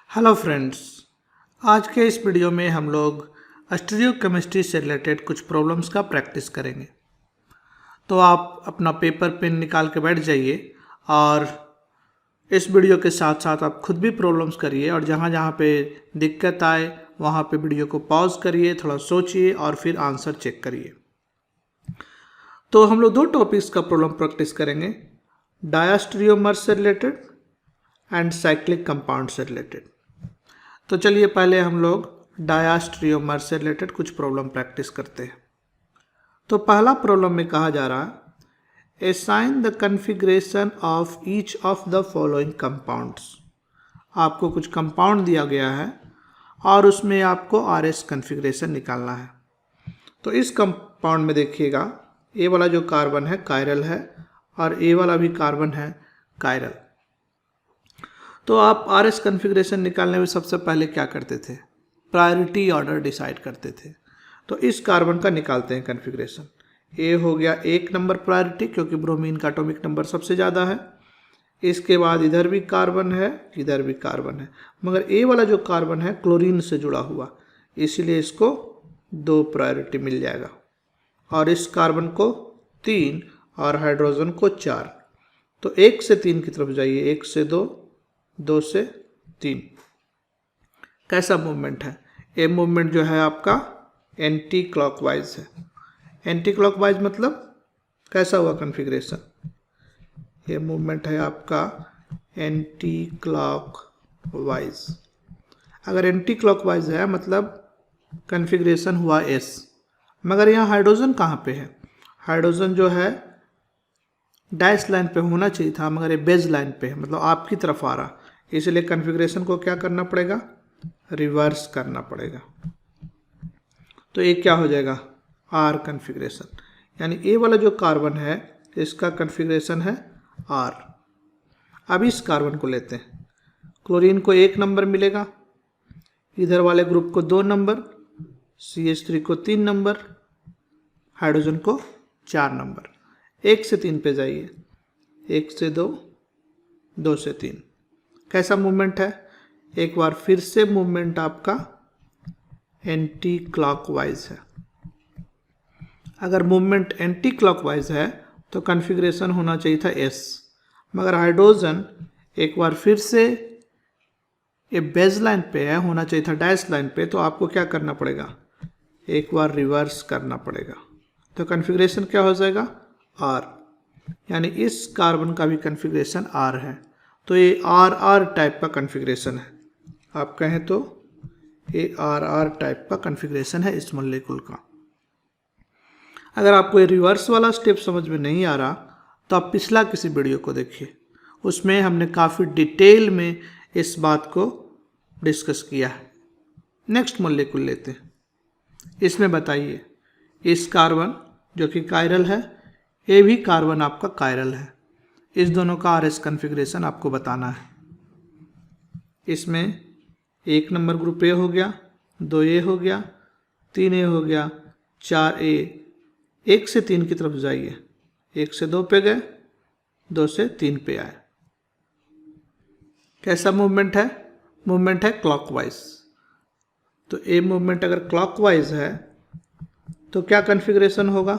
Hello friends, आज के इस वीडियो में हम लोग स्टीरियोकेमिस्ट्री से रिलेटेड कुछ प्रॉब्लम्स का प्रैक्टिस करेंगे। तो आप अपना पेपर पेन निकाल के बैठ जाइए और इस वीडियो के साथ साथ आप खुद भी प्रॉब्लम्स करिए और जहाँ जहाँ पे दिक्कत आए वहाँ पे वीडियो को पॉज करिए, थोड़ा सोचिए और फिर आंसर चेक करिए। तो हम लोग दो टॉपिक्स का प्रॉब्लम प्रैक्टिस करेंगे, डायस्टीरियोमर से रिलेटेड एंड साइक्लिक कंपाउंड से रिलेटेड। तो चलिए पहले हम लोग डायस्टीरियोमर से रिलेटेड कुछ प्रॉब्लम प्रैक्टिस करते हैं। तो पहला प्रॉब्लम में कहा जा रहा है assign the configuration of each of the following compounds. आपको कुछ कंपाउंड दिया गया है और उसमें आपको आरएस कॉन्फ़िगरेशन निकालना है। तो इस कंपाउंड में देखिएगा, ए वाला जो कार्बन है कायरल है और ए वाला भी कार्बन है कायरल। तो आप आरएस कॉन्फ़िगरेशन निकालने में सबसे पहले क्या करते थे? प्रायोरिटी ऑर्डर डिसाइड करते थे। तो इस कार्बन का निकालते हैं कॉन्फ़िगरेशन। ए हो गया 1 नंबर प्रायोरिटी, क्योंकि ब्रोमीन का एटॉमिक नंबर सबसे ज़्यादा है। इसके बाद इधर भी कार्बन है, इधर भी कार्बन है, मगर ए वाला जो कार्बन है क्लोरीन से जुड़ा हुआ, इसीलिए इसको 2 प्रायोरिटी मिल जाएगा। और इस कार्बन को 3 और हाइड्रोजन को 4। तो 1 से 3 की तरफ जाइए, 1 से 2, 2 से 3। कैसा मूवमेंट है? ये मूवमेंट जो है आपका एंटी क्लॉकवाइज है। एंटी क्लॉकवाइज मतलब कैसा हुआ कॉन्फ़िगरेशन? ये मूवमेंट है आपका एंटी क्लॉकवाइज। अगर एंटी क्लॉकवाइज है मतलब कॉन्फ़िगरेशन हुआ एस। मगर यहाँ हाइड्रोजन कहाँ पे है? हाइड्रोजन जो है डैश लाइन पे होना चाहिए था, मगर ये बेज लाइन पे है, मतलब आपकी तरफ आ रहा। इसलिए कॉन्फ़िगरेशन को क्या करना पड़ेगा? रिवर्स करना पड़ेगा। तो ये क्या हो जाएगा? R configuration. यानी ए वाला जो कार्बन है इसका कॉन्फ़िगरेशन है आर। अब इस कार्बन को लेते हैं। क्लोरीन को 1 नंबर मिलेगा, इधर वाले ग्रुप को 2 नंबर, CH3 को 3 नंबर, हाइड्रोजन को 4 नंबर। 1 से 3 पे जाइए, 1 से 2, 2 से 3। कैसा मूवमेंट है? एक बार फिर से मूवमेंट आपका एंटी क्लॉकवाइज है। अगर मूवमेंट एंटी क्लॉकवाइज है तो कॉन्फ़िगरेशन होना चाहिए था एस, मगर हाइड्रोजन एक बार फिर से ये बेज लाइन पे है, होना चाहिए था डैश लाइन पे। तो आपको क्या करना पड़ेगा? एक बार रिवर्स करना पड़ेगा। तो कॉन्फ़िगरेशन क्या हो जाएगा? आर। यानी इस कार्बन का भी कॉन्फ़िगरेशन आर है। तो ये आर टाइप का कॉन्फ़िगरेशन है। आप कहें तो ये आर टाइप का कॉन्फ़िगरेशन है इस मॉलिक्यूल का। अगर आपको ये रिवर्स वाला स्टेप समझ में नहीं आ रहा तो आप पिछला किसी वीडियो को देखिए, उसमें हमने काफ़ी डिटेल में इस बात को डिस्कस किया है। नेक्स्ट मॉलिक्यूल लेते हैं। इसमें बताइए, इस कार्बन जो कि कायरल है, ये भी कार्बन आपका कायरल है। इस दोनों का आरएस कॉन्फ़िगरेशन आपको बताना है। इसमें 1 नंबर ग्रुप ए हो गया, 2A हो गया, 3A हो गया, 4A। 1 से 3 की तरफ जाइए, 1 से 2 पे गए, 2 से 3 पे आए। कैसा मूवमेंट है? मूवमेंट है क्लॉकवाइज। तो ए मूवमेंट अगर क्लॉकवाइज है तो क्या कॉन्फ़िगरेशन होगा?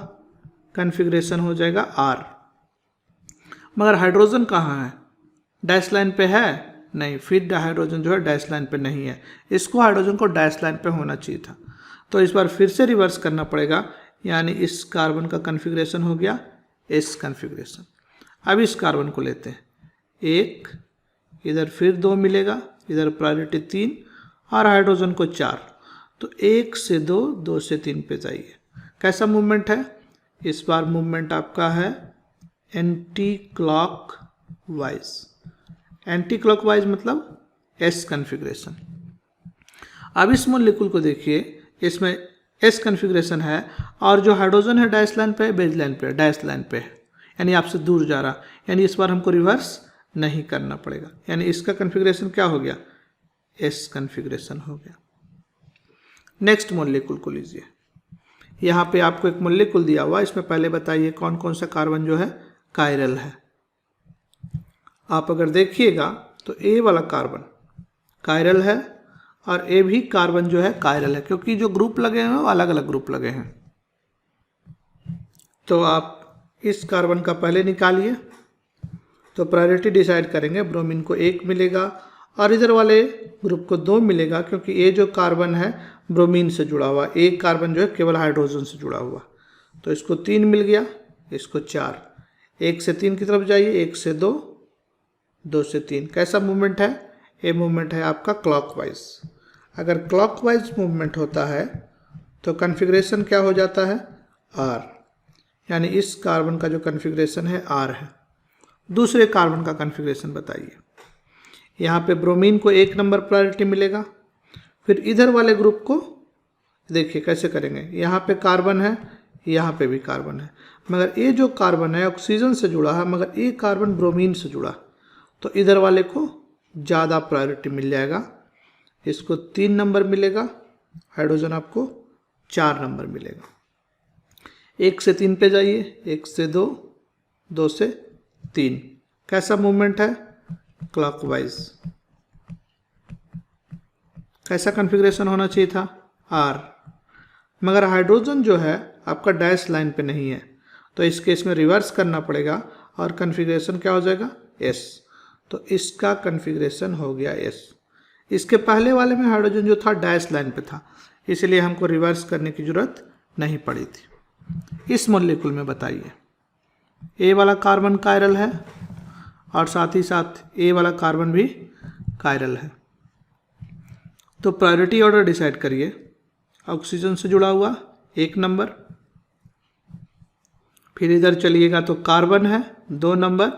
कॉन्फ़िगरेशन हो जाएगा आर। मगर हाइड्रोजन कहाँ है? डैश लाइन पे है? नहीं, फिर हाइड्रोजन जो है डैश लाइन पे नहीं है। इसको हाइड्रोजन को डैश लाइन पे होना चाहिए था। तो इस बार फिर से रिवर्स करना पड़ेगा। यानी इस कार्बन का कॉन्फ़िगरेशन हो गया एस कॉन्फ़िगरेशन। अब इस कार्बन को लेते हैं, 1, इधर फिर 2 मिलेगा, इधर प्रायोरिटी 3 और हाइड्रोजन को 4। तो 1 से 2, 2 से 3 पे जाइए। कैसा मूवमेंट है? इस बार मूवमेंट आपका है एंटी क्लॉकवाइज। एंटी क्लॉकवाइज मतलब एस कॉन्फ़िगरेशन। अब इस मॉलिक्यूल को देखिए, इसमें एस कॉन्फ़िगरेशन है और जो हाइड्रोजन है डैश लाइन पे, बेज लाइन पे, डैश लाइन पे है, यानी आपसे दूर जा रहा। यानी इस बार हमको रिवर्स नहीं करना पड़ेगा। यानी इसका कॉन्फ़िगरेशन क्या हो गया? एस कॉन्फ़िगरेशन हो गया। नेक्स्ट मॉलिक्यूल को लीजिए। यहाँ पे आपको एक मॉलिक्यूल दिया हुआ, इसमें पहले बताइए कौन कौन सा कार्बन जो है कायरल है। आप अगर देखिएगा तो ए वाला कार्बन कायरल है, और ए भी कार्बन जो है कायरल है, क्योंकि जो ग्रुप लगे हैं वो अलग अलग ग्रुप लगे हैं। तो आप इस कार्बन का पहले निकालिए। तो प्रायोरिटी डिसाइड करेंगे, ब्रोमीन को 1 मिलेगा और इधर वाले ग्रुप को 2 मिलेगा, क्योंकि ये जो कार्बन है ब्रोमीन से जुड़ा हुआ, एक कार्बन जो है केवल हाइड्रोजन से जुड़ा हुआ। तो इसको 3 मिल गया, इसको 4। 1 से 3 की तरफ जाइए, 1 से 2, 2 से 3। कैसा मूवमेंट है? ये मूवमेंट है आपका क्लॉकवाइज। अगर क्लॉकवाइज मूवमेंट होता है तो कन्फिग्रेशन क्या हो जाता है? आर, यानी इस कार्बन का जो कन्फिग्रेशन है आर है। दूसरे कार्बन का कन्फिग्रेशन बताइए। यहाँ पे ब्रोमीन को 1 नंबर प्रायोरिटी मिलेगा। फिर इधर वाले ग्रुप को देखिए कैसे करेंगे। यहाँ पे कार्बन है, यहाँ पे भी कार्बन है, मगर ये जो कार्बन है ऑक्सीजन से जुड़ा है, मगर ये कार्बन ब्रोमीन से जुड़ा, तो इधर वाले को ज़्यादा प्रायोरिटी मिल जाएगा। इसको 3 नंबर मिलेगा, हाइड्रोजन आपको 4 नंबर मिलेगा। 1 से 3 पे जाइए, 1 से 2, 2 से 3। कैसा मूवमेंट है? क्लॉकवाइज। कैसा कॉन्फ़िगरेशन होना चाहिए था? आर। मगर हाइड्रोजन जो है आपका डैश लाइन पे नहीं है, तो इस केस में रिवर्स करना पड़ेगा और कॉन्फ़िगरेशन क्या हो जाएगा? एस। तो इसका कॉन्फ़िगरेशन हो गया एस। इसके पहले वाले में हाइड्रोजन जो था डैश लाइन पे था, इसलिए हमको रिवर्स करने की ज़रूरत नहीं पड़ी थी। इस मॉलिक्यूल में बताइए, ए वाला कार्बन कायरल है और साथ ही साथ ए वाला कार्बन भी कायरल है। तो प्रायोरिटी ऑर्डर डिसाइड करिए। ऑक्सीजन से जुड़ा हुआ 1 नंबर, फिर इधर चलिएगा तो कार्बन है 2 नंबर,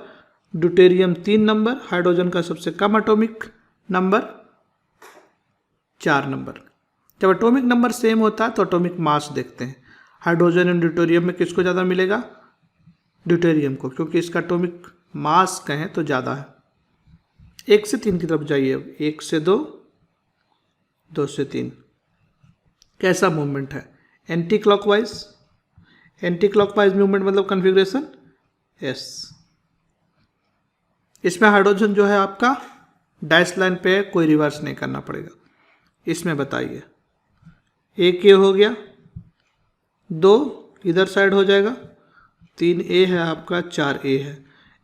ड्यूटेरियम 3 नंबर, हाइड्रोजन का सबसे कम एटॉमिक नंबर 4 नंबर। जब एटॉमिक नंबर सेम होता है तो एटॉमिक मास देखते हैं। हाइड्रोजन एंड ड्यूटेरियम में किसको ज़्यादा मिलेगा? ड्यूटेरियम को, क्योंकि इसका एटॉमिक मास कहें तो ज़्यादा है। 1 से 3 की तरफ जाइए, 1 से 2, 2 से 3। कैसा मूवमेंट है? Anti clockwise. Anti clockwise movement मतलब कॉन्फ़िगरेशन एस। इसमें हाइड्रोजन जो है आपका डैश लाइन पे है, कोई रिवर्स नहीं करना पड़ेगा। इसमें बताइए, एक ए हो गया, 2 इधर साइड हो जाएगा, 3 ए है आपका, 4 ए है।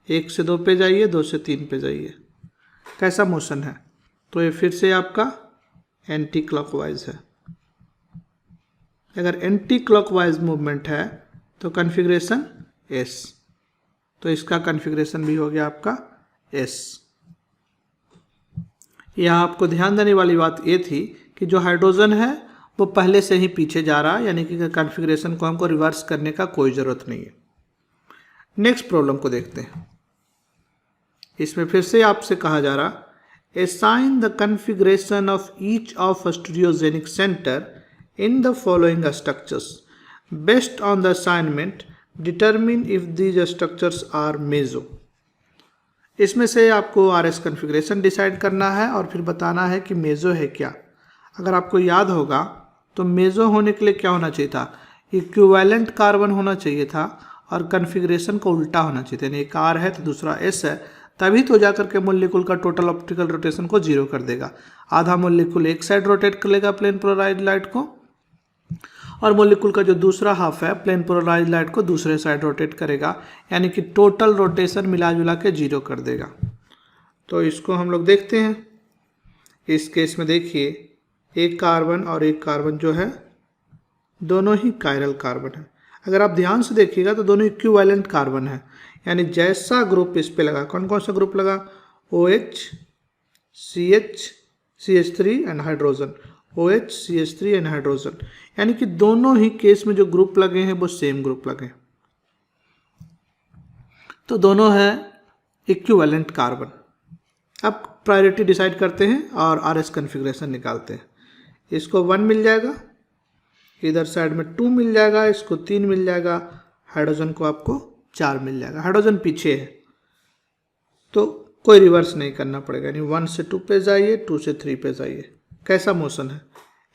1 से 2 पे जाइए, 2 से 3 पे जाइए। कैसा मोशन है? तो ये फिर से आपका एंटी क्लॉकवाइज है। अगर एंटी क्लॉकवाइज मूवमेंट है तो कॉन्फ़िगरेशन एस, तो इसका कॉन्फ़िगरेशन भी हो गया आपका एस। यहाँ आपको ध्यान देने वाली बात ये थी कि जो हाइड्रोजन है वो पहले से ही पीछे जा रहा है, यानी कि कॉन्फ़िगरेशन को हमको रिवर्स करने का कोई ज़रूरत नहीं है। नेक्स्ट प्रॉब्लम को देखते हैं। इसमें फिर से आपसे कहा जा रहा, assign the configuration of each of stereogenic center in the following structures. Based on the assignment, determine if these structures are meso. इसमें से आपको आर एस कन्फिग्रेशन डिसाइड करना है और फिर बताना है कि मेज़ो है क्या। अगर आपको याद होगा तो मेज़ो होने के लिए क्या होना चाहिए था? इक्विवेलेंट कार्बन होना चाहिए था और कन्फिग्रेशन को उल्टा होना चाहिए था, यानी एक आर है तो दूसरा एस है, तभी तो जाकर के मॉलिक्यूल का टोटल ऑप्टिकल रोटेशन को 0 कर देगा। आधा मॉलिक्यूल एक साइड रोटेट कर लेगा प्लेन पोलराइज्ड लाइट को, और मॉलिक्यूल का जो दूसरा हाफ है प्लेन पोलराइज्ड लाइट को दूसरे साइड रोटेट करेगा, यानी कि टोटल रोटेशन मिला जुला के 0 कर देगा। तो इसको हम लोग देखते हैं। इस केस में देखिए, एक कार्बन और एक कार्बन जो है दोनों ही कायरल कार्बन है। अगर आप ध्यान से देखिएगा तो दोनों इक्विवेलेंट कार्बन है, यानी जैसा ग्रुप इस पे लगा, कौन कौन सा ग्रुप लगा? OH, CH, CH3 and hydrogen, OH, CH3 and hydrogen, यानी कि दोनों ही केस में जो ग्रुप लगे हैं वो सेम ग्रुप लगे, तो दोनों हैं इक्विवेलेंट कार्बन। अब प्रायोरिटी डिसाइड करते हैं और RS कन्फिग्रेशन निकालते हैं। इसको 1 मिल जाएगा, इधर साइड में 2 मिल जाएगा, इसको 3 मिल जाएगा, हाइड्रोजन को आपको 4 मिल जाएगा। हाइड्रोजन पीछे है तो कोई रिवर्स नहीं करना पड़ेगा, यानी 1 से 2 पे जाइए, 2 से 3 पे जाइए। कैसा मोशन है?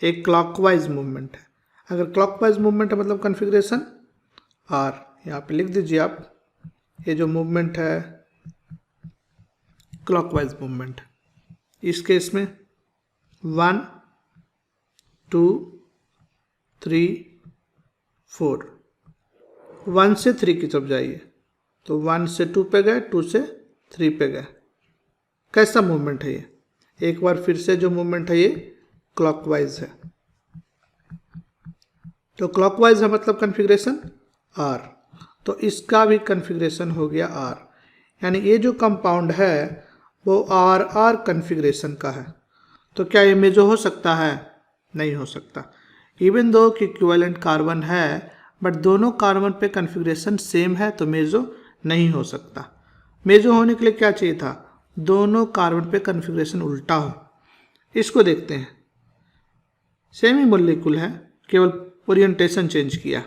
एक क्लॉकवाइज मूवमेंट है। अगर क्लॉकवाइज मूवमेंट है मतलब कॉन्फ़िगरेशन आर। यहाँ पे लिख दीजिए आप, ये जो मूवमेंट है क्लॉकवाइज मूवमेंट। इस केस में 1 2 3 4, 1 से 3 की तरफ जाइए, तो 1 से 2 पे गए, 2 से 3 पे गए। कैसा मूवमेंट है ये? एक बार फिर से जो मूवमेंट है ये क्लॉकवाइज है। तो क्लॉकवाइज है मतलब कन्फिग्रेशन R, तो इसका भी कन्फिग्रेशन हो गया R, यानी ये जो कंपाउंड है वो RR कन्फिग्रेशन का है। तो क्या ये मेजो हो सकता है? नहीं हो सकता। इवन दो कि इक्विवेलेंट कार्बन है बट दोनों कार्बन पे कन्फिग्रेशन सेम है, तो मेजो नहीं हो सकता। मेजो होने के लिए क्या चाहिए था? दोनों कार्बन पे कन्फिग्रेशन उल्टा हो। इसको देखते हैं, सेम ही मॉलिक्यूल है, केवल ओरिएंटेशन चेंज किया।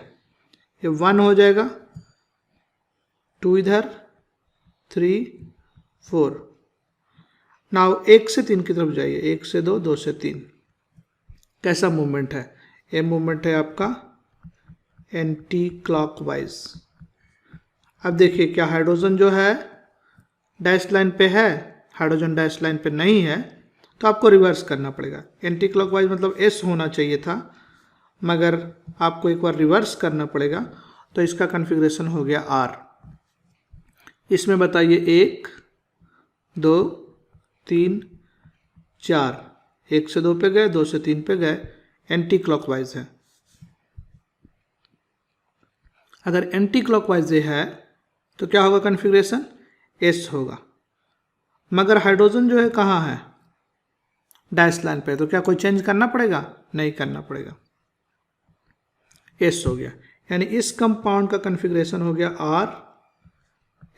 ये 1 हो जाएगा, 2 इधर, 3 4। नाउ 1 से 3 की तरफ जाइए, 1 से 2, 2 से 3। कैसा मूवमेंट है? ये मूवमेंट है आपका एंटी क्लॉकवाइज। अब देखिए, क्या हाइड्रोजन जो है डैश लाइन पे है? हाइड्रोजन डैश लाइन पे नहीं है, तो आपको रिवर्स करना पड़ेगा। एंटी क्लॉकवाइज मतलब एस होना चाहिए था, मगर आपको एक बार रिवर्स करना पड़ेगा। तो इसका कन्फिग्रेशन हो गया R। इसमें बताइए 1 2 3 4, 1 से 2 पे गए, 2 से 3 पे गए, एंटी क्लॉकवाइज है। अगर एंटी क्लॉकवाइज है तो क्या होगा? कन्फिग्रेशन S होगा। मगर हाइड्रोजन जो है कहाँ है? डैश लाइन पे, तो क्या कोई चेंज करना पड़ेगा? नहीं करना पड़ेगा, S हो गया। यानी इस कंपाउंड का कन्फिग्रेशन हो गया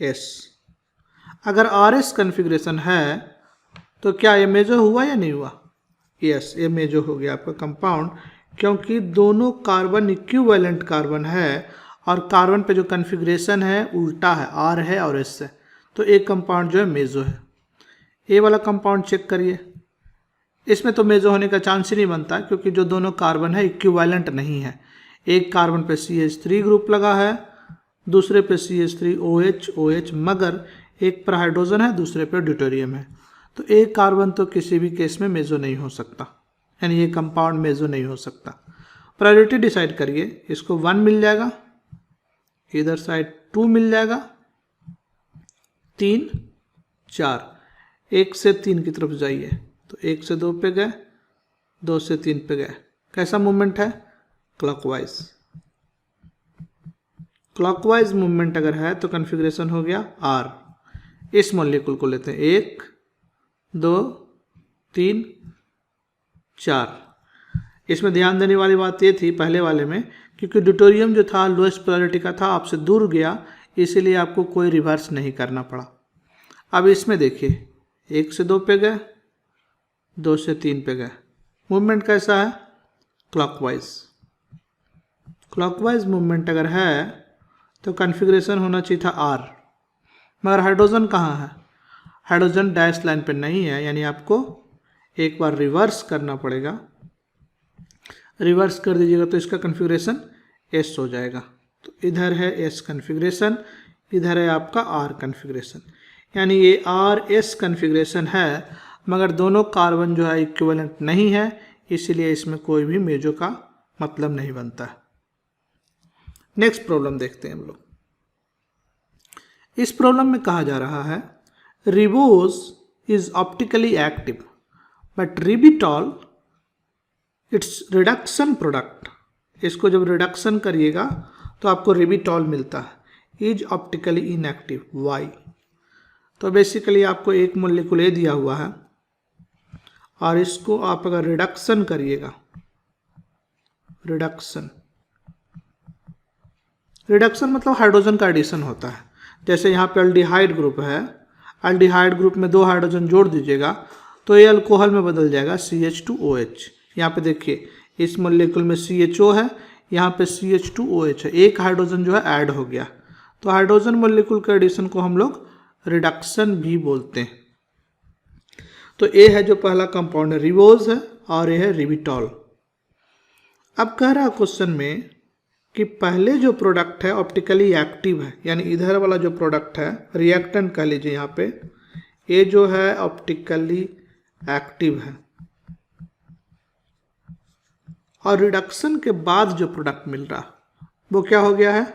RS। अगर RS कन्फिग्रेशन है तो क्या ये मेजो हुआ या नहीं हुआ? यस, ये मेजो हो गया आपका कंपाउंड, क्योंकि दोनों कार्बन इक्विवेलेंट कार्बन है और कार्बन पे जो कन्फिग्रेशन है उल्टा है, R है और S है, तो एक कंपाउंड जो है मेजो है। ये वाला कंपाउंड चेक करिए, इसमें तो मेजो होने का चांस ही नहीं बनता, क्योंकि जो दोनों कार्बन है इक्विवेलेंट नहीं है। एक कार्बन पे CH3 ग्रुप लगा है, दूसरे पे CH3OH OH, मगर एक पर हाइड्रोजन है, दूसरे पे ड्यूटेरियम है, तो एक कार्बन तो किसी भी केस में मेजो नहीं हो सकता, यानी ये कंपाउंड मेजो नहीं हो सकता। प्रायोरिटी डिसाइड करिए, इसको 1 मिल जाएगा, इधर साइड 2 मिल जाएगा, 3 4, 1 से 3 की तरफ जाइए, तो 1 से 2 पे गए, 2 से 3 पे गए। कैसा मूवमेंट है? क्लॉकवाइज। क्लॉकवाइज मूवमेंट अगर है तो कन्फिग्रेशन हो गया R। इस मॉलिक्यूल को लेते हैं, 1 2 3 4। इसमें ध्यान देने वाली बात ये थी पहले वाले में, क्योंकि ड्यूटेरियम जो था लोएस्ट प्रायोरिटी का था, आपसे दूर गया, इसीलिए आपको कोई रिवर्स नहीं करना पड़ा। अब इसमें देखिए, 1 से 2 पे गए, 2 से 3 पे गए। मूवमेंट कैसा है? क्लॉकवाइज। क्लॉकवाइज मूवमेंट अगर है तो कन्फिग्रेशन होना चाहिए था R, मगर हाइड्रोजन कहाँ है? हाइड्रोजन डैश लाइन पे नहीं है, यानी आपको एक बार रिवर्स करना पड़ेगा। रिवर्स कर दीजिएगा तो इसका कन्फिग्रेशन S हो जाएगा। तो इधर है S कन्फिग्रेशन, इधर है आपका R कन्फिग्रेशन, यानी ये RS कन्फिग्रेशन है, मगर दोनों कार्बन जो है इक्विवेलेंट नहीं है, इसीलिए इसमें कोई भी मेजो का मतलब नहीं बनता है। नेक्स्ट प्रॉब्लम देखते हैं हम लोग। इस प्रॉब्लम में कहा जा रहा है ribose is optically active but ribitol it's reduction product. इसको जब रिडक्शन करिएगा तो आपको रिबिटॉल मिलता है, इज ऑप्टिकली इनएक्टिव, वाई। तो बेसिकली आपको एक मॉलिक्यूल ए दिया हुआ है और इसको आप अगर रिडक्शन करिएगा, रिडक्शन मतलब हाइड्रोजन का एडिशन होता है। जैसे यहाँ पे अल्डिहाइड ग्रुप है, अल्डिहाइड ग्रुप में 2 हाइड्रोजन जोड़ दीजिएगा तो ये अल्कोहल में बदल जाएगा CH2OH। यहाँ पे देखिए, इस मॉलिक्यूल में CHO है, यहाँ पे CH2OH है, एक हाइड्रोजन जो है ऐड हो गया। तो हाइड्रोजन मॉलिक्यूल के एडिशन को हम लोग रिडक्शन भी बोलते हैं। तो ये है जो पहला कंपाउंड है रिबोज है, और ये है रिबिटॉल। अब कह रहा क्वेश्चन में कि पहले जो प्रोडक्ट है ऑप्टिकली एक्टिव है, यानी इधर वाला जो प्रोडक्ट है, रिएक्टेंट कह लीजिए, यहाँ पे ये जो है ऑप्टिकली एक्टिव है। और रिडक्शन के बाद जो प्रोडक्ट मिल रहा वो क्या हो गया है,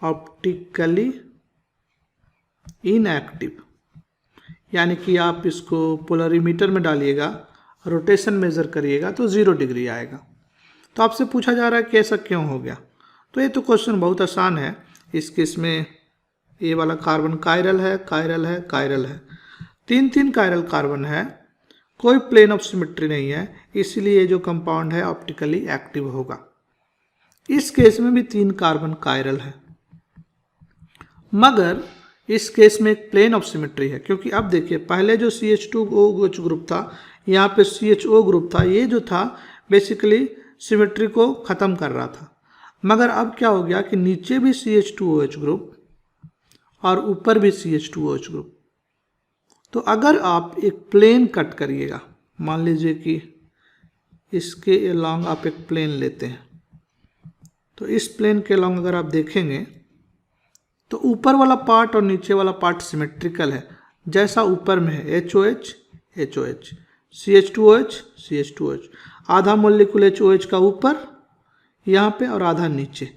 ऑप्टिकली इनएक्टिव। यानी कि आप इसको पोलरीमीटर में डालिएगा, रोटेशन मेज़र करिएगा तो 0 डिग्री आएगा। तो आपसे पूछा जा रहा है कि ऐसा क्यों हो गया। तो ये तो क्वेश्चन बहुत आसान है। इस केस में ये वाला कार्बन कायरल है, कायरल है, कायरल है, 3 कायरल कार्बन है, कोई प्लेन ऑफ सिमेट्री नहीं है, इसलिए जो कंपाउंड है ऑप्टिकली एक्टिव होगा। इस केस में भी 3 कार्बन कायरल है, मगर इस केस में एक प्लेन ऑफ सिमेट्री है। क्योंकि अब देखिए, पहले जो CH2OH ग्रुप था, यहाँ पे CHO ग्रुप था, ये जो था बेसिकली सिमेट्री को ख़त्म कर रहा था। मगर अब क्या हो गया कि नीचे भी CH2OH ग्रुप और ऊपर भी CH2OH ग्रुप। तो अगर आप एक प्लेन कट करिएगा, मान लीजिए कि इसके अलोंग आप एक प्लेन लेते हैं, तो इस प्लेन के अलोंग अगर आप देखेंगे तो ऊपर वाला पार्ट और नीचे वाला पार्ट सिमेट्रिकल है। जैसा ऊपर में है HOH HOH, CH2OH CH2OH, आधा मोलिकुल HOH का ऊपर यहाँ पे और आधा नीचे,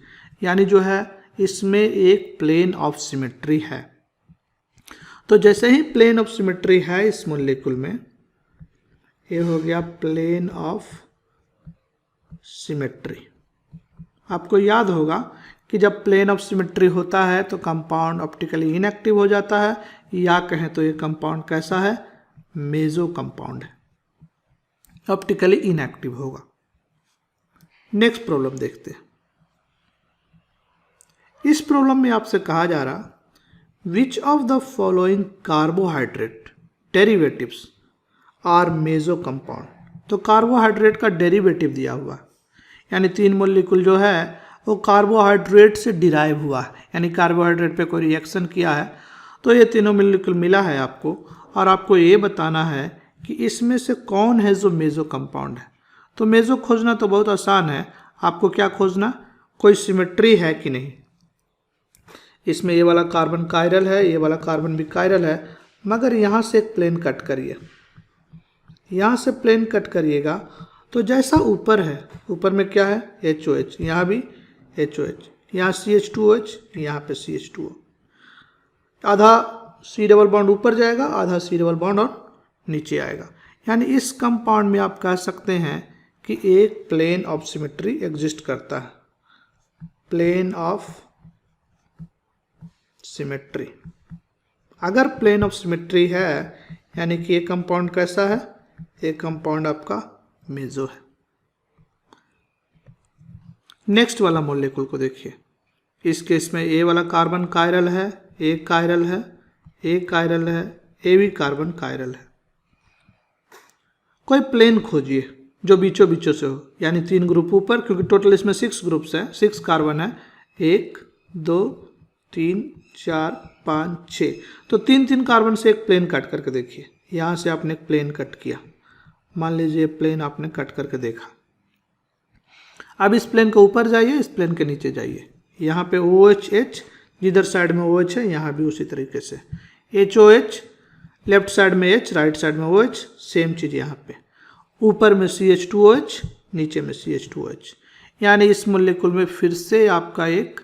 यानी जो है इसमें एक प्लेन ऑफ सिमेट्री है। तो जैसे ही प्लेन ऑफ सिमेट्री है इस मोलिकुल में, ये हो गया प्लेन ऑफ सिमेट्री। आपको याद होगा कि जब प्लेन ऑफ सिमेट्री होता है तो कंपाउंड ऑप्टिकली इनएक्टिव हो जाता है, या कहें तो ये कंपाउंड कैसा है, मेजो कंपाउंड है, ऑप्टिकली इनएक्टिव होगा। नेक्स्ट प्रॉब्लम देखते हैं। इस प्रॉब्लम में आपसे कहा जा रहा, which of the following carbohydrate derivatives are meso compound. तो कार्बोहाइड्रेट का डेरिवेटिव दिया हुआ, यानी 3 मोलिकुल जो है वो कार्बोहाइड्रेट से डिराइव हुआ है, यानी कार्बोहाइड्रेट पे कोई रिएक्शन किया है तो ये तीनों मोलिकुल मिला है आपको, और आपको ये बताना है कि इसमें से कौन है जो मेजो कंपाउंड है। तो मेजो खोजना तो बहुत आसान है, आपको क्या खोजना, कोई सिमेट्री है कि नहीं। इसमें ये वाला कार्बन कायरल है, ये वाला कार्बन भी कायरल है, मगर यहाँ से एक प्लेन कट करिए, यहाँ से प्लेन कट करिएगा तो जैसा ऊपर है, ऊपर में क्या है HOH, यहाँ भी HOH, यहाँ CH2OH, यहाँ पे CH2O, आधा C डबल बॉन्ड ऊपर जाएगा, आधा C डबल बॉन्ड और नीचे आएगा। यानी इस कंपाउंड में आप कह सकते हैं कि एक प्लेन ऑफ सिमेट्री एग्जिस्ट करता है, प्लेन ऑफ सिमेट्री। अगर प्लेन ऑफ सिमेट्री है यानी कि ये कंपाउंड कैसा है, एक कंपाउंड आपका मेजो है। नेक्स्ट वाला मॉलिक्यूल को देखिए। इस केस में ए वाला कार्बन कायरल है, एक कायरल है, एक कायरल है, ए भी कार्बन कायरल है। कोई प्लेन खोजिए जो बीचों बीचों से हो, यानी 3 ग्रुप ऊपर, क्योंकि टोटल इसमें 6 ग्रुप्स हैं, 6 कार्बन है, 1 2 3 4 5 6। तो 3 कार्बन से एक प्लेन कट करके देखिए। यहाँ से आपने एक प्लेन कट किया, मान लीजिए प्लेन आपने कट करके देखा। अब इस प्लेन के ऊपर जाइए, इस प्लेन के नीचे जाइए, यहाँ पे OH, जिधर साइड में OH है यहाँ भी उसी तरीके से HOH, लेफ्ट साइड में H, राइट साइड में OH, सेम चीज़ यहाँ पे ऊपर में CH2OH, नीचे में CH2OH। यानी इस मॉलिक्यूल में फिर से आपका एक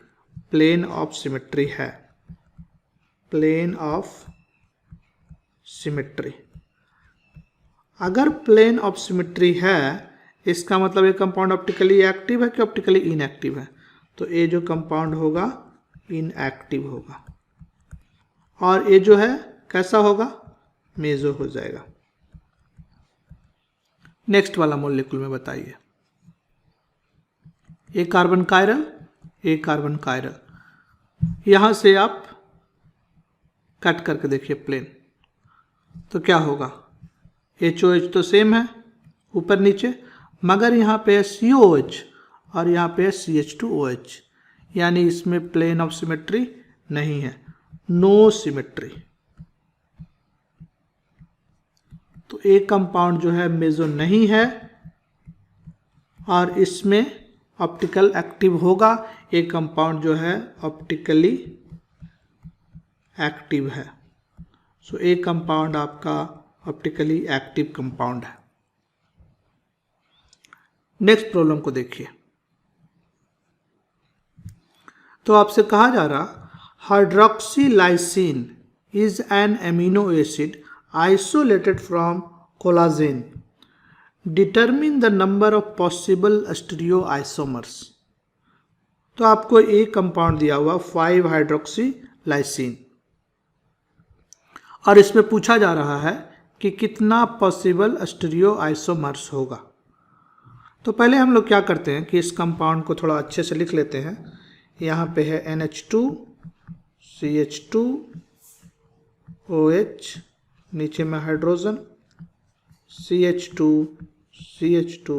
प्लेन ऑफ सिमेट्री है, प्लेन ऑफ सिमेट्री। अगर प्लेन ऑफ सिमेट्री है इसका मतलब ये कंपाउंड ऑप्टिकली एक्टिव है कि ऑप्टिकली इनएक्टिव है। तो ये जो कंपाउंड होगा इनएक्टिव होगा, और ये जो है कैसा होगा, मेजो हो जाएगा। नेक्स्ट वाला मॉलिक्यूल में बताइए। एक कार्बन कायरल, एक कार्बन कायरल, यहाँ से आप कट करके देखिए प्लेन, तो क्या होगा, HOH तो सेम है ऊपर नीचे, मगर यहाँ पे है COH और यहाँ पे है CH2OH, यानी इसमें प्लेन ऑफ सिमेट्री नहीं है, नो सिमेट्री। तो एक कंपाउंड जो है मेजो नहीं है और इसमें ऑप्टिकल एक्टिव होगा, एक कंपाउंड जो है ऑप्टिकली एक्टिव है। सो एक कंपाउंड आपका ऑप्टिकली एक्टिव कंपाउंड है। नेक्स्ट प्रॉब्लम को देखिए। तो आपसे कहा जा रहा hydroxylysine is an amino acid isolated from collagen, determine the number of possible stereoisomers. तो आपको एक कंपाउंड दिया हुआ 5 हाइड्रोक्सीलाइसिन और इसमें पूछा जा रहा है कि कितना पॉसिबल स्टीरियोआइसोमर्स होगा। तो पहले हम लोग क्या करते हैं कि इस कंपाउंड को थोड़ा अच्छे से लिख लेते हैं। यहाँ पे है NH2 CH2 OH, नीचे में हाइड्रोजन CH2 CH2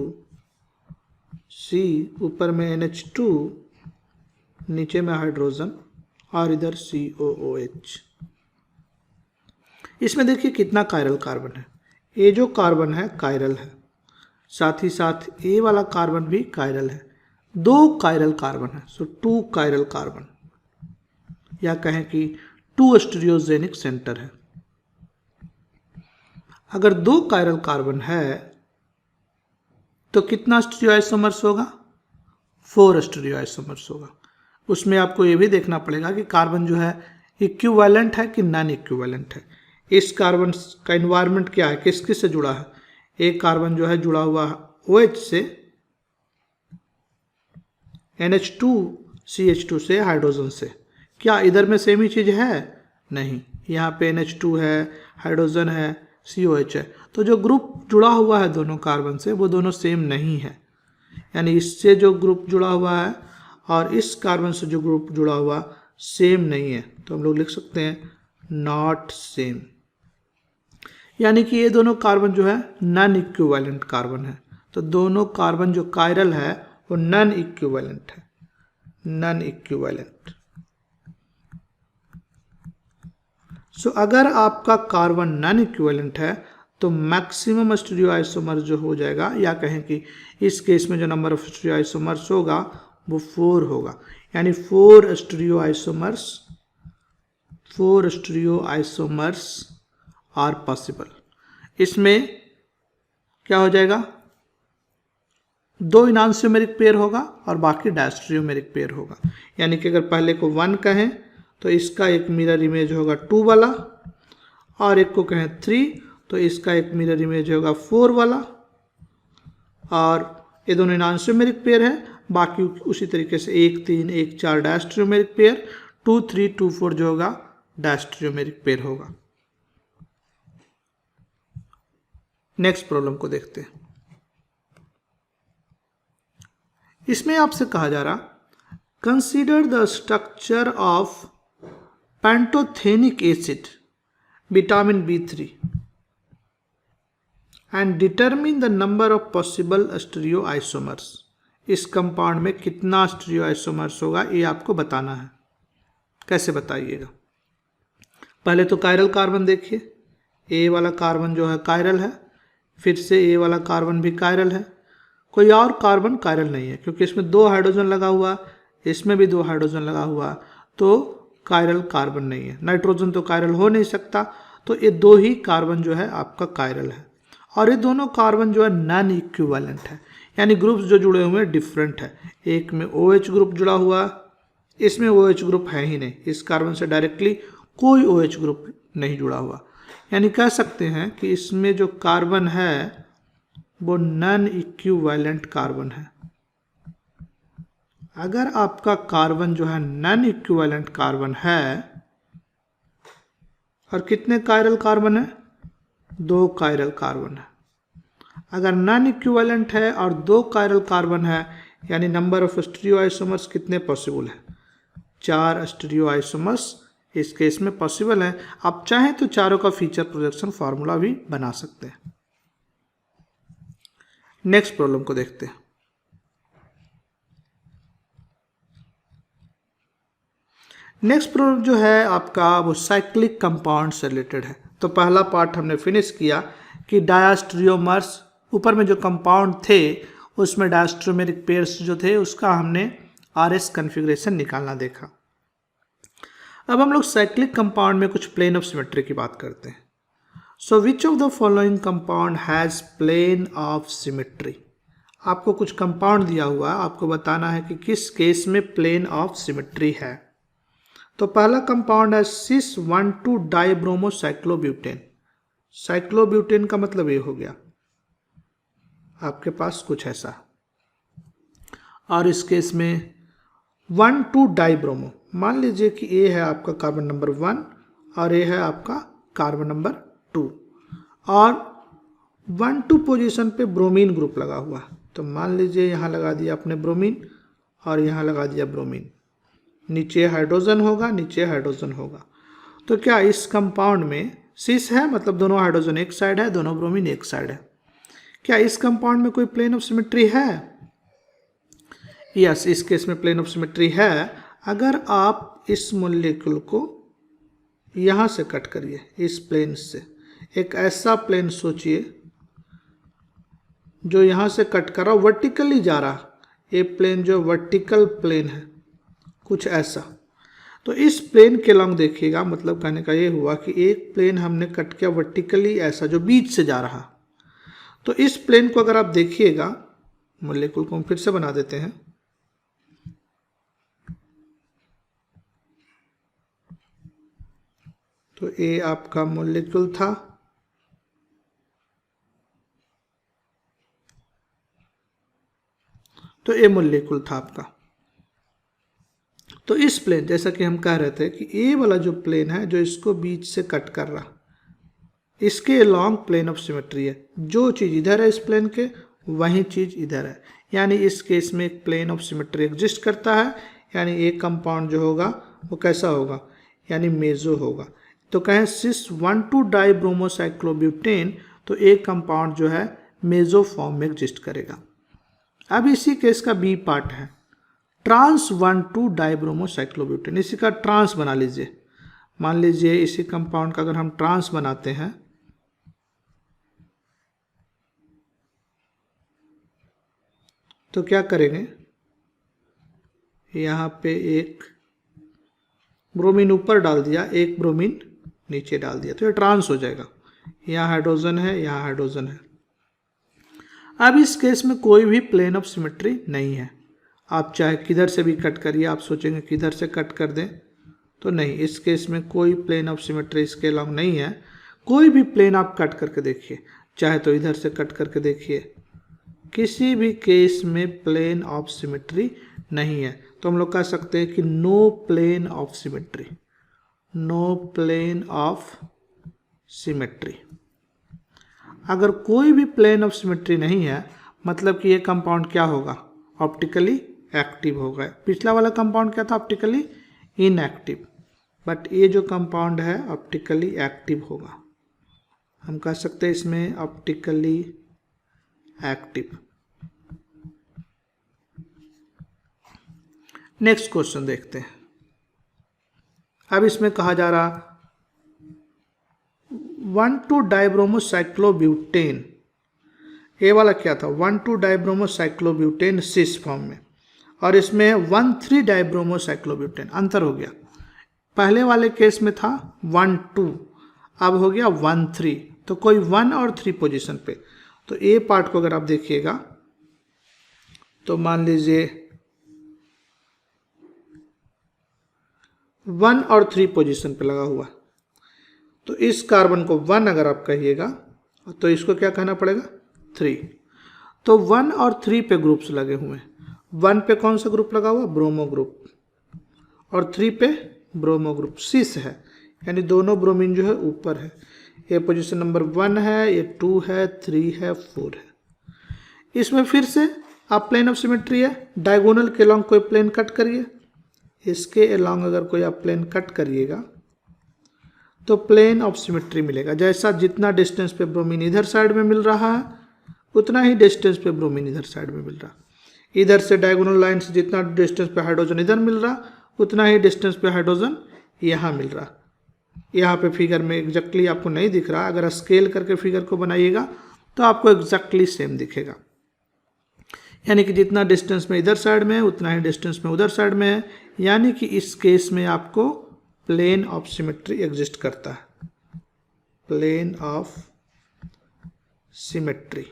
C, ऊपर में NH2, नीचे में हाइड्रोजन और इधर COOH। इसमें देखिए कितना कायरल कार्बन है। ये जो कार्बन है कायरल है, साथ ही साथ ए वाला कार्बन भी कायरल है। 2 कायरल कार्बन है, सो 2 कायरल कार्बन, या कहें कि 2 स्टीरियोजेनिक सेंटर है। अगर 2 कायरल कार्बन है तो कितना स्टीरियोआइसोमर्स होगा? 4 स्टीरियोआइसोमर्स होगा। उसमें आपको ये भी देखना पड़ेगा कि कार्बन जो है इक्विवेलेंट है कि नॉन इक्विवेलेंट है। इस कार्बन का एनवायरनमेंट क्या है, किस किस से जुड़ा है? एक कार्बन जो है जुड़ा हुआ OH से, NH2 CH2 से, हाइड्रोजन से। क्या इधर में सेम ही चीज़ है? नहीं, यहाँ पे NH2 है, हाइड्रोजन है, COH है। तो जो ग्रुप जुड़ा हुआ है दोनों कार्बन से वो दोनों सेम नहीं है। यानी इससे जो ग्रुप जुड़ा हुआ है और इस कार्बन से जो ग्रुप जुड़ा हुआ सेम नहीं है। तो हम लोग लिख सकते हैं नॉट सेम। यानी कि ये दोनों कार्बन जो है नॉन इक्विवेलेंट कार्बन है। तो दोनों कार्बन जो कायरल है वो नॉन इक्विवेलेंट है, नॉन इक्विवेलेंट। सो अगर आपका कार्बन नॉन इक्विवेलेंट है तो मैक्सिमम स्टीरियोआइसोमर जो हो जाएगा, या कहें कि इस केस में जो नंबर ऑफ स्टीरियोआइसोमर्स होगा वो 4 होगा। यानी 4 स्टीरियोआइसोमर्स आर पॉसिबल। इसमें क्या हो जाएगा? 2 इनैनोमेरिक पेयर होगा और बाकी डायस्टेरियोमेरिक पेयर होगा। यानी कि अगर पहले को 1 कहें तो इसका एक मिरर इमेज होगा 2 वाला, और एक को कहें 3 तो इसका एक मिरर इमेज होगा 4 वाला। और ये दोनों इनैनोमेरिक पेयर है। बाकी उसी तरीके से 1 3 1 4 डायस्टेरियोमेरिक पेयर, 2 3 2 4 जो होगा डायस्टेरियोमेरिक पेयर होगा। नेक्स्ट प्रॉब्लम को देखते हैं। इसमें आपसे कहा जा रहा consider the structure of pantothenic acid vitamin B3 and determine the number of possible stereoisomers. इस कंपाउंड में कितना स्टीरियोआइसोमर्स होगा ये आपको बताना है। कैसे बताइएगा? पहले तो कायरल कार्बन देखिए, ए वाला कार्बन जो है कायरल है, फिर से ए वाला कार्बन भी कायरल है। कोई और कार्बन कायरल नहीं है क्योंकि इसमें 2 हाइड्रोजन लगा हुआ, इसमें भी 2 हाइड्रोजन लगा हुआ, तो कायरल कार्बन नहीं है। नाइट्रोजन तो कायरल हो नहीं सकता, तो ये 2 ही कार्बन जो है आपका कायरल है। और ये दोनों कार्बन जो है नॉन इक्विवेलेंट है, यानी ग्रुप्स जो जुड़े हुए हैं डिफरेंट है। एक में OH ग्रुप जुड़ा हुआ, इसमें OH ग्रुप है ही नहीं। इस कार्बन से डायरेक्टली कोई OH ग्रुप नहीं जुड़ा हुआ। यानी कह सकते हैं कि इसमें जो कार्बन है वो नॉन इक्विवेलेंट कार्बन है। अगर आपका कार्बन जो है नॉन इक्विवेलेंट कार्बन है, और कितने कायरल कार्बन है? 2 कायरल कार्बन है। अगर नॉन इक्विवेलेंट है और 2 कायरल कार्बन है, यानी नंबर ऑफ स्टीरियोआइसोमर्स कितने पॉसिबल है? 4 स्टीरियोआइसोमर्स इस केस में पॉसिबल है। आप चाहें तो चारों का फीचर प्रोजेक्शन फार्मूला भी बना सकते हैं। नेक्स्ट प्रॉब्लम को देखते हैं। नेक्स्ट प्रॉब्लम जो है आपका वो साइक्लिक कंपाउंड से रिलेटेड है। तो पहला पार्ट हमने फिनिश किया कि डायस्टेरियोमर्स, ऊपर में जो कंपाउंड थे उसमें डायस्टेरियोमेरिक पेयर्स जो थे उसका हमने RS कन्फिग्रेशन निकालना देखा। अब हम लोग साइक्लिक कंपाउंड में कुछ प्लेन ऑफ सिमेट्री की बात करते हैं। So which of the following compound has plane of symmetry? आपको कुछ कंपाउंड दिया हुआ है, आपको बताना है कि किस केस में प्लेन ऑफ सिमेट्री है। तो पहला कंपाउंड है सिस 1,2 डाइब्रोमोसाइक्लोब्यूटेन। साइक्लोब्यूटेन का मतलब ये हो गया आपके पास कुछ ऐसा, और इस केस में 1,2 डाइब्रोमो, मान लीजिए कि ए है आपका कार्बन नंबर 1 और ए है आपका कार्बन नंबर 2, और 1,2 पोजीशन पे ब्रोमीन ग्रुप लगा हुआ है। तो मान लीजिए यहाँ लगा दिया आपने ब्रोमीन और यहाँ लगा दिया ब्रोमीन, नीचे हाइड्रोजन होगा, नीचे हाइड्रोजन होगा। तो क्या इस कंपाउंड में सिस है, मतलब दोनों हाइड्रोजन एक साइड है, दोनों ब्रोमीन एक साइड है, क्या इस कंपाउंड में कोई प्लेन ऑफ सिमेट्री है? यस, इस केस में प्लेन ऑफ सिमेट्री है। अगर आप इस मॉलिक्यूल को यहाँ से कट करिए, इस प्लेन से, एक ऐसा प्लेन सोचिए जो यहाँ से कट कर रहा, वर्टिकली जा रहा, ये प्लेन जो वर्टिकल प्लेन है, कुछ ऐसा। तो इस प्लेन के लॉन्ग देखिएगा, मतलब कहने का ये हुआ कि एक प्लेन हमने कट किया वर्टिकली, ऐसा जो बीच से जा रहा। तो इस प्लेन को अगर आप देखिएगा, मॉलिक्यूल को हम फिर से बना देते हैं, तो ये आपका मॉलिक्यूल था, तो ये मॉलिक्यूल था आपका। तो इस प्लेन, जैसा कि हम कह रहे थे कि ये वाला जो प्लेन है जो इसको बीच से कट कर रहा, इसके लॉन्ग प्लेन ऑफ सिमेट्री है। जो चीज़ इधर है इस प्लेन के, वही चीज़ इधर है, यानी इस केस में एक प्लेन ऑफ सिमेट्री एग्जिस्ट करता है। यानी एक कंपाउंड जो होगा वो कैसा होगा, यानी मेजो होगा। तो कहें सिस 1,2 डाइब्रोमोसाइक्लोब्यूटेन, तो एक कंपाउंड जो है मेजो फॉर्म में एग्जिस्ट करेगा। अब इसी केस का बी पार्ट है ट्रांस 1,2 डाइब्रोमोसाइक्लोब्यूटेन। इसी का ट्रांस बना लीजिए। मान लीजिए इसी कंपाउंड का अगर हम ट्रांस बनाते हैं, तो क्या करेंगे, यहाँ पे एक ब्रोमीन ऊपर डाल दिया, एक ब्रोमीन नीचे डाल दिया, तो ये ट्रांस हो जाएगा। यहाँ हाइड्रोजन है, यहाँ हाइड्रोजन है। अब इस केस में कोई भी प्लेन ऑफ सिमेट्री नहीं है। आप चाहे किधर से भी कट करिए, आप सोचेंगे किधर से कट कर दें, तो नहीं, इस केस में कोई प्लेन ऑफ सिमेट्री इसके लॉन्ग नहीं है। कोई भी प्लेन आप कट करके देखिए, चाहे तो इधर से कट करके देखिए, किसी भी केस में प्लेन ऑफ सिमेट्री नहीं है। तो हम लोग कह सकते हैं कि no plane of symmetry, no plane of symmetry. अगर कोई भी प्लेन ऑफ सिमेट्री नहीं है, मतलब कि ये कंपाउंड क्या होगा, ऑप्टिकली एक्टिव होगा। पिछला वाला कंपाउंड क्या था, ऑप्टिकली इनएक्टिव, बट ये जो कंपाउंड है ऑप्टिकली एक्टिव होगा। हम कह सकते हैं इसमें ऑप्टिकली एक्टिव। नेक्स्ट क्वेश्चन देखते हैं। अब इसमें कहा जा रहा 1,2 डाइब्रोमोसाइक्लोब्यूटेन, ये वाला क्या था, 1,2 डाइब्रोमोसाइक्लोब्यूटेन सिस फॉर्म में, और इसमें 1,3 डाइब्रोमोसाइक्लोब्यूटेन। अंतर हो गया, पहले वाले केस में था 1,2, अब हो गया 1,3, तो कोई 1 और 3 पोजीशन पे। तो ए पार्ट को अगर आप देखिएगा, तो मान लीजिए 1 और 3 पोजीशन पे लगा हुआ, तो इस कार्बन को 1 अगर आप कहिएगा, तो इसको क्या कहना पड़ेगा, 3। तो 1 और 3 पे ग्रुप्स लगे हुए हैं। 1 पे कौन सा ग्रुप लगा हुआ, ब्रोमो ग्रुप, और 3 पे ब्रोमो ग्रुप सिस है, यानी दोनों ब्रोमीन जो है ऊपर है। ये पोजीशन नंबर 1 है, ये 2 है, 3 है, 4 है। इसमें फिर से आप प्लेन ऑफ सिमेट्री है, डायगोनल के लॉन्ग कोई प्लेन कट करिए, इसके अलॉन्ग अगर कोई आप प्लेन कट करिएगा तो प्लेन ऑफ सिमेट्री मिलेगा। जैसा जितना डिस्टेंस पे ब्रोमीन इधर साइड में मिल रहा है, उतना ही डिस्टेंस पे ब्रोमीन इधर साइड में मिल रहा। इधर से डायगोनल लाइन से जितना डिस्टेंस पे हाइड्रोजन इधर मिल रहा, उतना ही डिस्टेंस पे हाइड्रोजन यहाँ मिल रहा। यहाँ पे फिगर में एग्जैक्टली आपको नहीं दिख रहा, अगर स्केल करके फिगर को बनाइएगा तो आपको एग्जैक्टली सेम दिखेगा। यानी कि जितना डिस्टेंस में इधर साइड में है, उतना ही डिस्टेंस में उधर साइड में है। यानी कि इस केस में आपको प्लेन ऑफ सिमेट्री एग्जिस्ट करता है, प्लेन ऑफ सिमेट्री।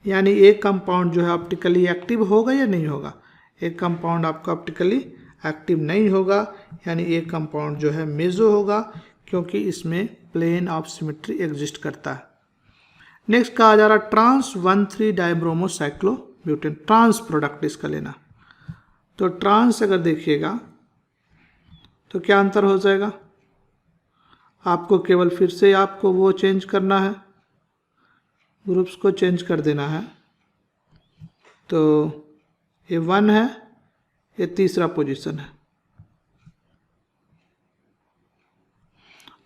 यानी एक कंपाउंड जो है ऑप्टिकली एक्टिव होगा या नहीं होगा, एक कंपाउंड आपका ऑप्टिकली एक्टिव नहीं होगा, यानी एक कंपाउंड जो है मेजो होगा, क्योंकि इसमें प्लेन ऑफ सिमेट्री एग्जिस्ट करता है। नेक्स्ट कहा जा रहा ट्रांस 1,3 डाइब्रोमोसाइक्लोब्यूटेन, ट्रांस प्रोडक्ट इसका लेना। तो ट्रांस अगर देखिएगा तो क्या अंतर हो जाएगा, आपको केवल फिर से आपको वो चेंज करना है, ग्रुप्स को चेंज कर देना है। तो ये 1 है, ये तीसरा पोजीशन है।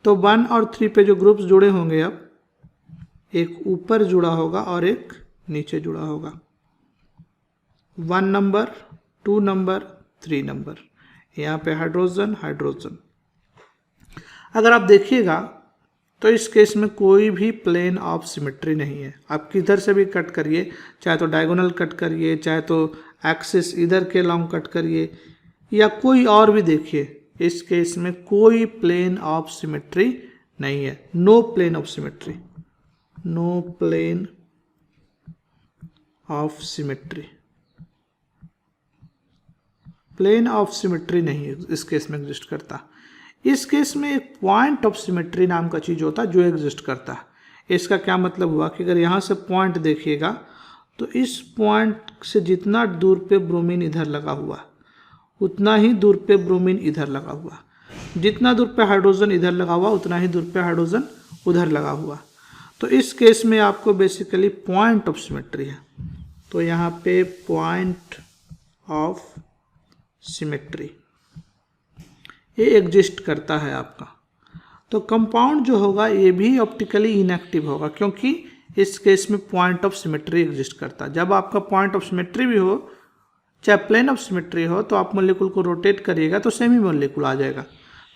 तो 1 और 3 पे जो ग्रुप्स जुड़े होंगे, अब एक ऊपर जुड़ा होगा और एक नीचे जुड़ा होगा। 1 नंबर, 2 नंबर, 3 नंबर, यहाँ पे हाइड्रोजन हाइड्रोजन। अगर आप देखिएगा तो इस केस में कोई भी प्लेन ऑफ सिमेट्री नहीं है। आप किधर से भी कट करिए, चाहे तो डायगोनल कट करिए, चाहे तो एक्सिस इधर के लॉन्ग कट करिए, या कोई और भी देखिए, इस केस में कोई प्लेन ऑफ सिमेट्री नहीं है। No plane of symmetry, no plane of symmetry, plane of symmetry नहीं इस केस में एग्जिस्ट करता। इस केस में एक पॉइंट ऑफ सिमेट्री नाम का चीज होता है जो एग्जिस्ट करता है। इसका क्या मतलब हुआ कि अगर यहाँ से पॉइंट देखिएगा तो इस पॉइंट से जितना दूर पे ब्रोमीन इधर लगा हुआ उतना ही दूर पे ब्रोमीन इधर लगा हुआ, जितना दूर पे हाइड्रोजन इधर लगा हुआ उतना ही दूर पे हाइड्रोजन उधर लगा हुआ। तो इस केस में आपको बेसिकली पॉइंट ऑफ सिमेट्री है। तो यहाँ पे पॉइंट ऑफ सिमेट्री ये एग्जिस्ट करता है आपका। तो कंपाउंड जो होगा ये भी ऑप्टिकली इनएक्टिव होगा, क्योंकि इस केस में पॉइंट ऑफ सिमेट्री एग्जिस्ट करता है। जब आपका पॉइंट ऑफ सिमेट्री भी हो, चाहे प्लेन ऑफ सिमेट्री हो, तो आप मॉलिक्यूल को रोटेट करिएगा तो सेमी मॉलिक्यूल आ जाएगा।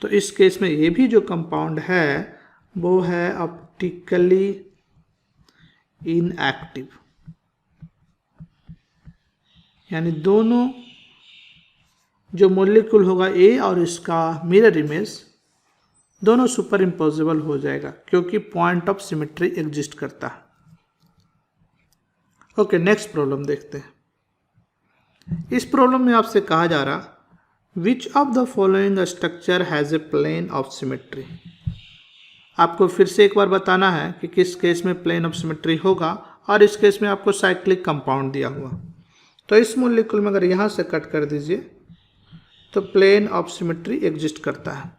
तो इस केस में ये भी जो कंपाउंड है वो है ऑप्टिकली इनएक्टिव, यानी दोनों जो मॉलिक्यूल होगा ए और इसका मिरर इमेज दोनों सुपर इम्पोजेबल हो जाएगा, क्योंकि पॉइंट ऑफ सिमेट्री एग्जिस्ट करता है। ओके, नेक्स्ट प्रॉब्लम देखते हैं। इस प्रॉब्लम में आपसे कहा जा रहा which of the following structure has a plane of symmetry. आपको फिर से एक बार बताना है कि किस केस में प्लेन ऑफ सिमेट्री होगा, और इस केस में आपको साइक्लिक कंपाउंड दिया हुआ। तो इस मॉलिक्यूल में अगर यहाँ से कट कर दीजिए तो प्लेन ऑफ सिमेट्री एग्जिस्ट करता है।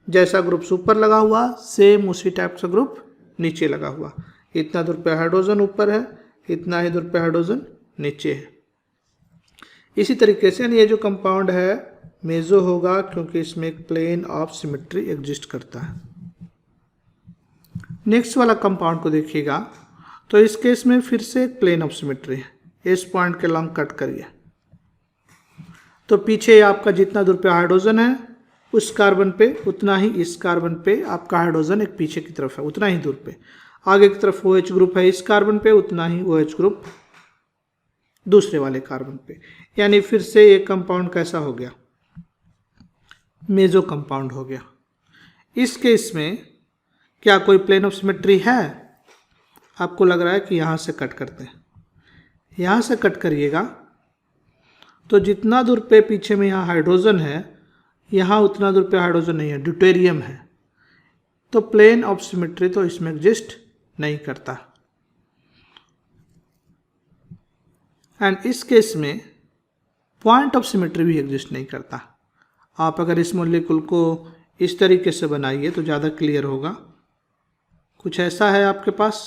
जैसा ग्रुप ऊपर लगा हुआ सेम उसी टाइप का ग्रुप नीचे लगा हुआ। इतना दूर पे हाइड्रोजन ऊपर है, इतना ही दूर पे हाइड्रोजन नीचे है। इसी तरीके से ये जो कंपाउंड है मेजो होगा, क्योंकि इसमें एक प्लेन ऑफ सिमेट्री एग्जिस्ट करता है। नेक्स्ट वाला कंपाउंड को देखिएगा तो इस केस में फिर से एक प्लेन ऑफ सिमेट्री है। इस पॉइंट के लॉन्ग कट करिए तो पीछे आपका जितना दूर पे हाइड्रोजन है उस कार्बन पे उतना ही इस कार्बन पे आपका हाइड्रोजन एक पीछे की तरफ है, उतना ही दूर पे। आगे की तरफ OH ग्रुप है इस कार्बन पे, उतना ही OH ग्रुप दूसरे वाले कार्बन पे। यानी फिर से एक कंपाउंड कैसा हो गया, मेजो कंपाउंड हो गया। इस केस में क्या कोई प्लेन ऑफ सिमेट्री है? आपको लग रहा है कि यहाँ से कट करते हैं, यहाँ से कट करिएगा तो जितना दूर पे पीछे में यहाँ हाइड्रोजन है, यहाँ उतना दूर पे हाइड्रोजन नहीं है, ड्यूटेरियम है। तो प्लेन ऑफ सिमेट्री तो इसमें एग्जिस्ट नहीं करता। एंड इस केस में पॉइंट ऑफ सिमेट्री भी एग्जिस्ट नहीं करता। आप अगर इस मॉलिक्यूल को इस तरीके से बनाइए तो ज़्यादा क्लियर होगा। कुछ ऐसा है आपके पास,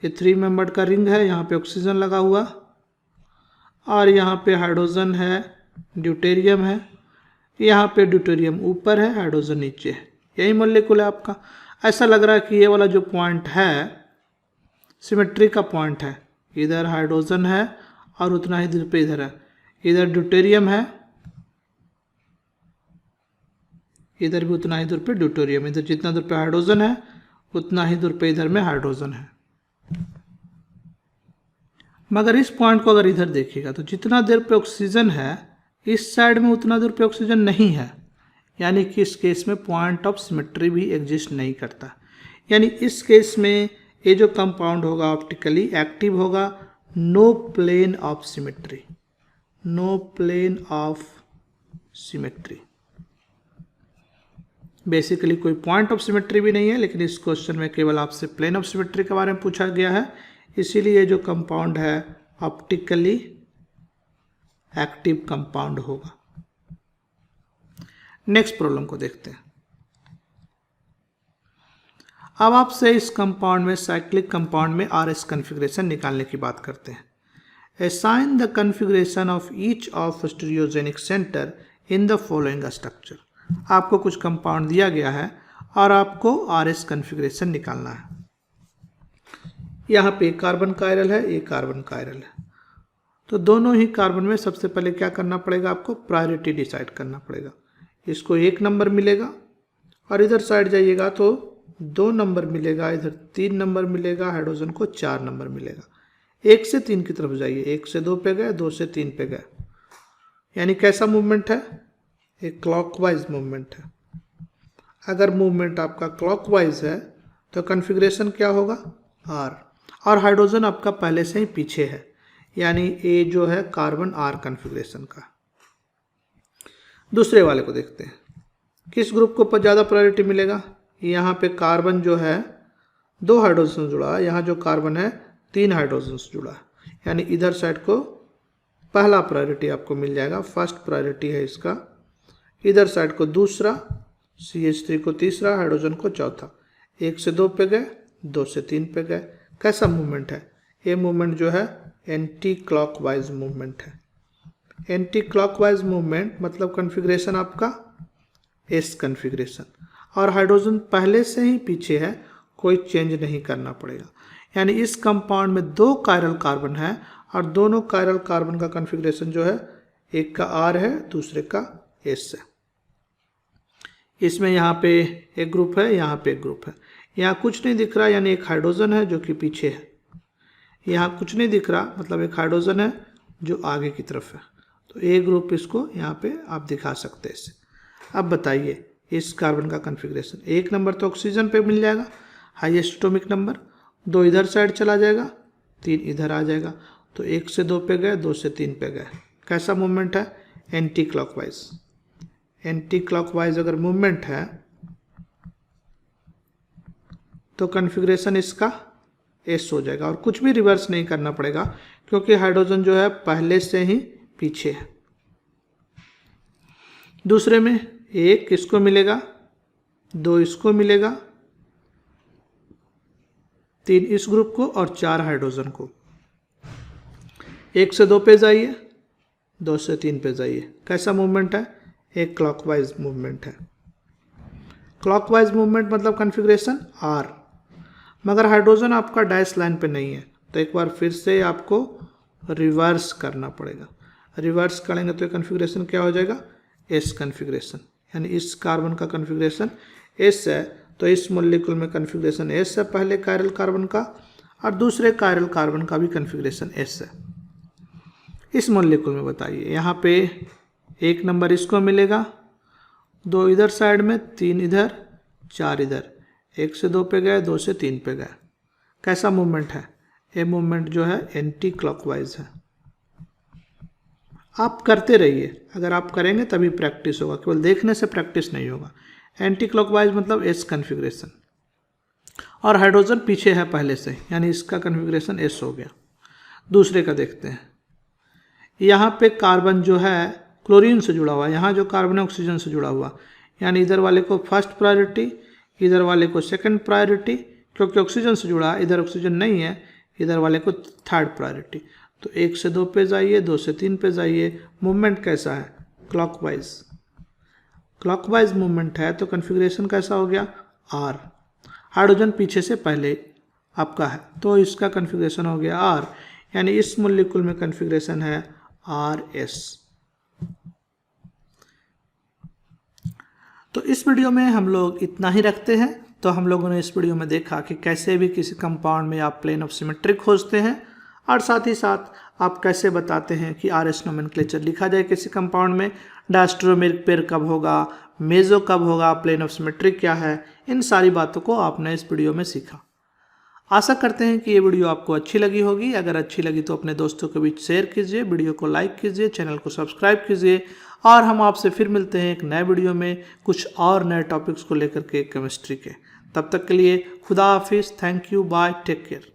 ये 3 मेंबर्ड का रिंग है, यहाँ पे ऑक्सीजन लगा हुआ और यहाँ पे हाइड्रोजन है, ड्यूटेरियम है। यहाँ पे ड्यूटेरियम ऊपर है, हाइड्रोजन नीचे है। यही मॉलिक्यूल है आपका। ऐसा लग रहा है कि ये वाला जो पॉइंट है सिमेट्री का पॉइंट है, इधर हाइड्रोजन है और उतना ही दूर पे इधर है, इधर ड्यूटेरियम है, इधर भी उतना ही दूर पे ड्यूटेरियम, इधर जितना दूर पे हाइड्रोजन है उतना ही दूर पे इधर में हाइड्रोजन है। मगर इस पॉइंट को अगर इधर देखिएगा तो जितना देर पे ऑक्सीजन है इस साइड में उतना दूर पे ऑक्सीजन नहीं है, यानी कि इस केस में पॉइंट ऑफ सिमेट्री भी एग्जिस्ट नहीं करता। यानी इस केस में ये जो कंपाउंड होगा ऑप्टिकली एक्टिव होगा, no plane of symmetry, no plane of symmetry. Basically कोई पॉइंट ऑफ सिमेट्री भी नहीं है, लेकिन इस क्वेश्चन में केवल आपसे प्लेन ऑफ सिमेट्री के बारे में पूछा गया है, इसीलिए जो कंपाउंड है ऑप्टिकली एक्टिव कंपाउंड होगा। नेक्स्ट प्रॉब्लम को देखते हैं। अब आपसे इस कंपाउंड में, साइक्लिक कंपाउंड में आरएस कॉन्फ़िगरेशन निकालने की बात करते हैं। Assign the configuration of each of stereogenic centre in the following structure. आपको कुछ कंपाउंड दिया गया है और आपको आरएस कॉन्फ़िगरेशन निकालना है। यहाँ पे कार्बन कायरल है, एक कार्बन कायरल है, तो दोनों ही कार्बन में सबसे पहले क्या करना पड़ेगा, आपको प्रायोरिटी डिसाइड करना पड़ेगा। इसको 1 नंबर मिलेगा और इधर साइड जाइएगा तो 2 नंबर मिलेगा, इधर 3 नंबर मिलेगा, हाइड्रोजन को 4 नंबर मिलेगा। 1 से 3 की तरफ जाइए, 1 से 2 पे गए, 2 से 3 पे गए, यानी कैसा मूवमेंट है, एक क्लॉकवाइज मूवमेंट है। अगर मूवमेंट आपका क्लॉकवाइज है तो कॉन्फ़िगरेशन क्या होगा, आर, और हाइड्रोजन आपका पहले से ही पीछे है, यानी ए जो है कार्बन आर कॉन्फ़िगरेशन का। दूसरे वाले को देखते हैं, किस ग्रुप को ज़्यादा प्रायोरिटी मिलेगा। यहाँ पे कार्बन जो है 2 हाइड्रोजन जुड़ा है, यहाँ जो कार्बन है 3 हाइड्रोजन जुड़ा है, यानी इधर साइड को पहला प्रायोरिटी आपको मिल जाएगा, फर्स्ट प्रायोरिटी है इसका। इधर साइड को दूसरा, CH3 को तीसरा, हाइड्रोजन को चौथा। 1 से 2 पे गए, 2 से 3 पे गए। कैसा मूवमेंट है, ये मूवमेंट जो है एंटी क्लॉकवाइज मूवमेंट है। एंटी क्लॉकवाइज मूवमेंट मतलब कॉन्फ़िगरेशन आपका एस कॉन्फ़िगरेशन, और हाइड्रोजन पहले से ही पीछे है, कोई चेंज नहीं करना पड़ेगा। यानी इस कंपाउंड में 2 कायरल कार्बन है और दोनों कायरल कार्बन का कॉन्फ़िगरेशन जो है, एक का आर है, दूसरे का एस है। इसमें यहाँ पे एक ग्रुप है, यहाँ पे एक ग्रुप है। यहाँ कुछ नहीं दिख रहा, यानी एक हाइड्रोजन है जो कि पीछे है। यहाँ कुछ नहीं दिख रहा, मतलब एक हाइड्रोजन है जो आगे की तरफ है। तो ए ग्रुप इसको यहाँ पे आप दिखा सकते हैं इसे। अब बताइए इस कार्बन का कॉन्फ़िगरेशन, 1 नंबर तो ऑक्सीजन पे मिल जाएगा, हाईएस्ट एटॉमिक नंबर, 2 इधर साइड चला जाएगा, 3 इधर आ जाएगा। तो 1 से 2 पे गए, 2 से 3 पे गए। कैसा मूवमेंट है, एंटी क्लॉकवाइज। एंटी क्लॉकवाइज अगर मूवमेंट है तो कॉन्फ़िगरेशन इसका एस हो जाएगा, और कुछ भी रिवर्स नहीं करना पड़ेगा क्योंकि हाइड्रोजन जो है पहले से ही पीछे है। दूसरे में 1 किसको मिलेगा, 2 इसको मिलेगा, 3 इस ग्रुप को और 4 हाइड्रोजन को। 1 से 2 पे जाइए, 2 से 3 पे जाइए। कैसा मूवमेंट है, एक क्लॉकवाइज मूवमेंट है। क्लॉकवाइज मूवमेंट मतलब कॉन्फ़िगरेशन आर, मगर हाइड्रोजन आपका डैश लाइन पे नहीं है, तो एक बार फिर से आपको रिवर्स करना पड़ेगा। रिवर्स करेंगे तो कॉन्फ़िगरेशन क्या हो जाएगा, एस कॉन्फ़िगरेशन, यानी इस कार्बन का कॉन्फ़िगरेशन एस है, तो इस मॉलिक्यूल में कॉन्फ़िगरेशन एस है, पहले कायरल कार्बन का, और दूसरे कायरल कार्बन का भी कॉन्फ़िगरेशन एस है। इस मॉलिक्यूल में बताइए, यहाँ पे 1 नंबर इसको मिलेगा, 2 इधर साइड में, 3 इधर, 4 इधर। 1 से 2 पे गए, 2 से 3 पे गए। कैसा मूवमेंट है, ये मूवमेंट जो है एंटी क्लॉकवाइज है। आप करते रहिए, अगर आप करेंगे तभी प्रैक्टिस होगा, केवल देखने से प्रैक्टिस नहीं होगा। एंटी क्लॉकवाइज मतलब एस कॉन्फ़िगरेशन, और हाइड्रोजन पीछे है पहले से, यानी इसका कॉन्फ़िगरेशन एस हो गया। दूसरे का देखते हैं, यहाँ पे कार्बन जो है क्लोरीन से जुड़ा हुआ है, यहाँ जो कार्बन है ऑक्सीजन से जुड़ा हुआ, यानी इधर वाले को फर्स्ट प्रायोरिटी, इधर वाले को सेकंड प्रायोरिटी, क्योंकि ऑक्सीजन से जुड़ा है, इधर ऑक्सीजन नहीं है, इधर वाले को थर्ड प्रायोरिटी। तो 1 से 2 पे जाइए, 2 से 3 पे जाइए। मूवमेंट कैसा है, क्लॉकवाइज। क्लॉकवाइज मूवमेंट है तो कॉन्फ़िगरेशन कैसा हो गया, आर। हाइड्रोजन पीछे से पहले आपका है, तो इसका कॉन्फ़िगरेशन हो गया आर, यानी इस मॉलिक्यूल में कॉन्फ़िगरेशन है आर एस। तो इस वीडियो में हम लोग इतना ही रखते हैं। तो हम लोगों ने इस वीडियो में देखा कि कैसे भी किसी कंपाउंड में आप प्लेन ऑफ सिमेट्री खोजते हैं, और साथ ही साथ आप कैसे बताते हैं कि आर एस नोमेनक्लेचर लिखा जाए किसी कंपाउंड में, डायस्ट्रोमेरिक पेयर कब होगा, मेजो कब होगा, प्लेन ऑफ सिमेट्री क्या है, इन सारी बातों को आपने इस वीडियो में सीखा। आशा करते हैं कि ये वीडियो आपको अच्छी लगी होगी। अगर अच्छी लगी तो अपने दोस्तों के बीच शेयर कीजिए, वीडियो को लाइक कीजिए, चैनल को सब्सक्राइब कीजिए और हम आपसे फिर मिलते हैं एक नए वीडियो में कुछ और नए टॉपिक्स को लेकर के केमिस्ट्री के। तब तक के लिए खुदा हाफिज़, thank you, bye, take care.